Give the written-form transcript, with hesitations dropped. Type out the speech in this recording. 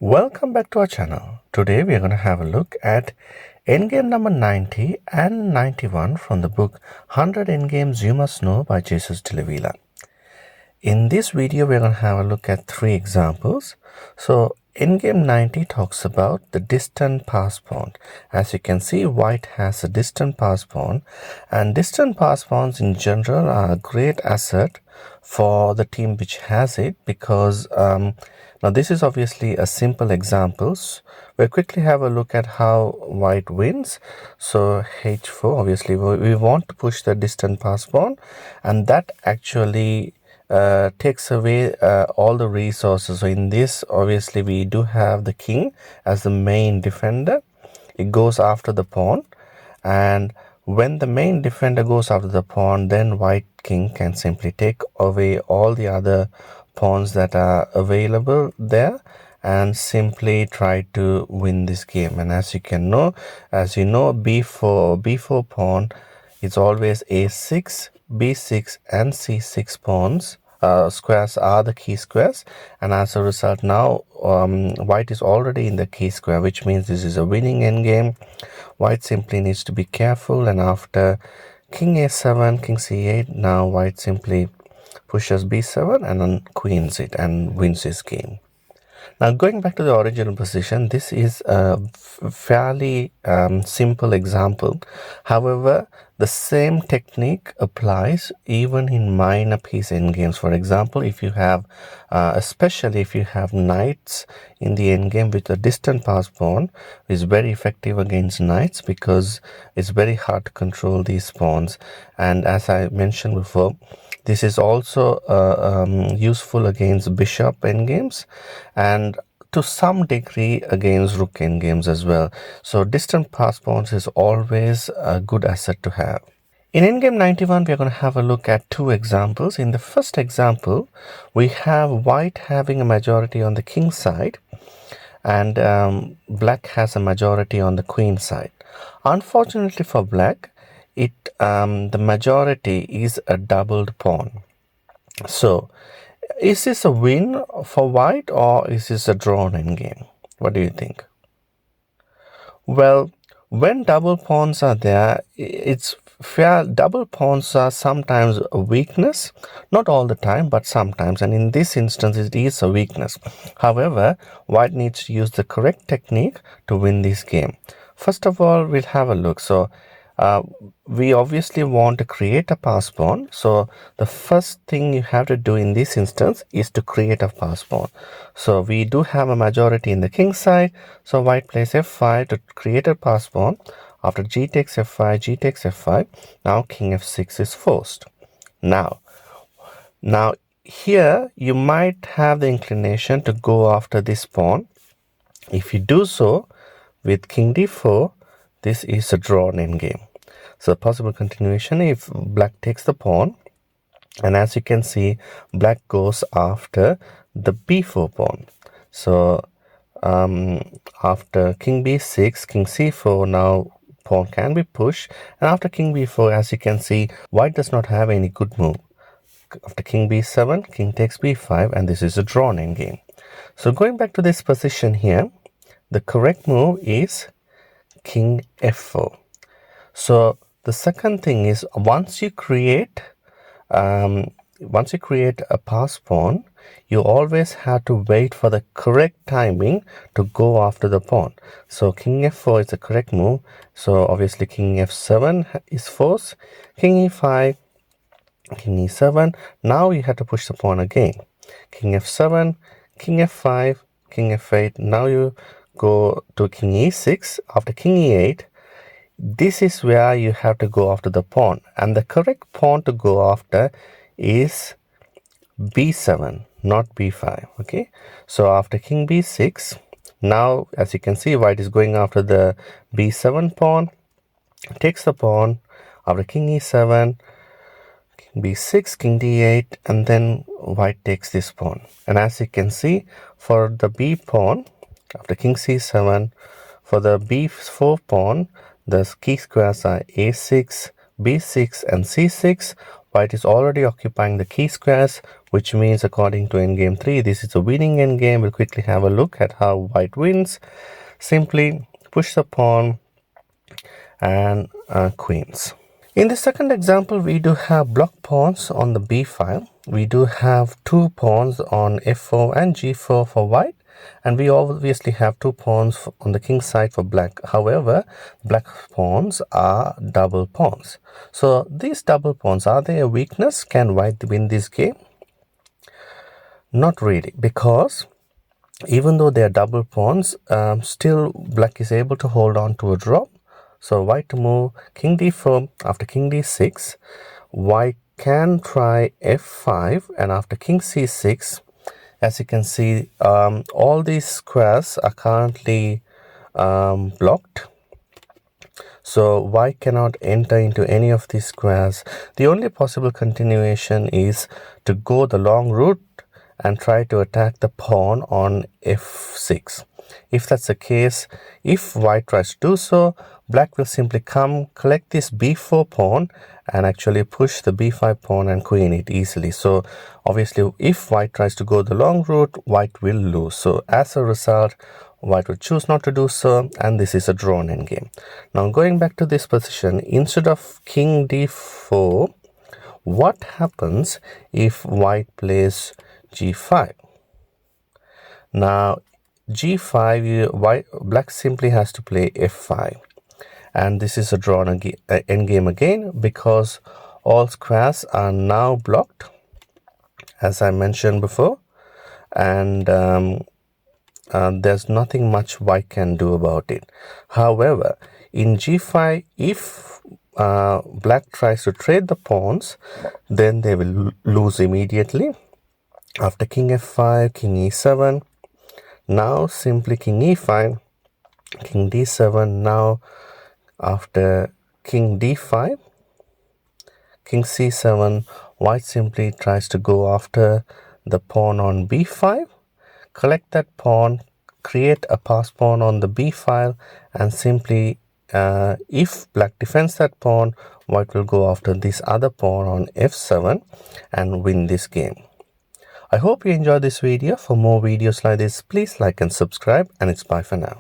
Welcome back to our channel. Today we are going to have a look at Endgame number 90 and 91 from the book 100 Endgames You Must Know by Jesus de la Villa. In this video we are going to have a look at three examples. So Endgame 90 talks about the distant pass pawn. As you can see, white has a distant pass pawn, and distant pass pawns in general are a great asset for the team which has it, because now this is obviously a simple example. We'll quickly have a look at how white wins. So h4, obviously we want to push the distant pass pawn, and that actually takes away all the resources. So in this, obviously we do have the king as the main defender. It goes after the pawn, and when the main defender goes after the pawn, then white king can simply take away all the other pawns that are available there and simply try to win this game. And as you know, b4 pawn is always a6, b6 and c6 pawns. Squares are the key squares, and as a result now white is already in the key square, which means this is a winning endgame. White simply needs to be careful, and after king a7, king c8, now white simply pushes b7 and then queens it and wins this game. Now going back to the original position, this is a fairly simple example. However, the same technique applies even in minor piece endgames. For example, if you have, especially if you have knights in the endgame with a distant pass pawn, is very effective against knights because it's very hard to control these pawns. And as I mentioned before, this is also useful against bishop endgames and to some degree against rook endgames as well. So distant pass pawns is always a good asset to have. In Endgame 91, we are going to have a look at two examples. In the first example, we have white having a majority on the king side, and black has a majority on the queen side. Unfortunately for black, the majority is a doubled pawn. So is this a win for white, or is this a drawn endgame? What do you think? Well, when double pawns are there, it's fair. Double pawns are sometimes a weakness, not all the time, but sometimes. And in this instance, it is a weakness. However, white needs to use the correct technique to win this game. First of all, we'll have a look. So we obviously want to create a pass pawn. So the first thing you have to do in this instance is to create a pass pawn. So we do have a majority in the king side. So white plays f5 to create a pass pawn. After g takes f5, g takes f5. Now king f6 is forced. Now here you might have the inclination to go after this pawn. If you do so with king d4, this is a drawn endgame. So possible continuation if black takes the pawn, and as you can see, black goes after the b4 pawn. So after king b6, king c4, now pawn can be pushed, and after king b4, as you can see, white does not have any good move. After king b7, king takes b5, and this is a drawn endgame. So going back to this position here, the correct move is king f4. So the second thing is, once you create a pass pawn, you always have to wait for the correct timing to go after the pawn. So king f4 is the correct move. So obviously king f7 is forced, king e5, king e7. Now you have to push the pawn again. King f7, king f5, king f8. Now you go to king e6. After king e8, this is where you have to go after the pawn, and the correct pawn to go after is b7, not b5. Okay, so after king b6, now as you can see, white is going after the b7 pawn, takes the pawn. After king e7, king b6, king d8, and then white takes this pawn. And as you can see, for the b pawn, after king c7, for the b4 pawn, the key squares are a6, b6 and c6. White is already occupying the key squares, which means according to endgame 3, this is a winning endgame. We'll quickly have a look at how white wins. Simply push the pawn and queens. In the second example, we do have block pawns on the b file. We do have two pawns on f4 and g4 for white, and we obviously have two pawns on the king side for black. However, black pawns are double pawns. So these double pawns, are they a weakness? Can white win this game? Not really, because even though they are double pawns, still black is able to hold on to a drop. So white to move king d4. After king d6, white can try f5, and after king c6, as you can see, all these squares are currently blocked. So white cannot enter into any of these squares. The only possible continuation is to go the long route and try to attack the pawn on f6. If that's the case, if white tries to do so, black will simply come, collect this b4 pawn and actually push the b5 pawn and queen it easily. So obviously if white tries to go the long route, white will lose. So as a result, white will choose not to do so, and this is a drawn endgame. Now going back to this position, instead of king d4, what happens if white plays g5? Now g5, black simply has to play f5, and this is a drawn endgame again, because all squares are now blocked, as I mentioned before, and there's nothing much white can do about it. However, in g5, if black tries to trade the pawns, then they will lose immediately. After king f5, king e7, now simply king e5, king d7. Now after king d5, king c7, white simply tries to go after the pawn on b5, collect that pawn, create a pass pawn on the b file, and simply if black defends that pawn, white will go after this other pawn on f7 and win this game. I hope you enjoyed this video. For more videos like this, please like and subscribe, and it's bye for now.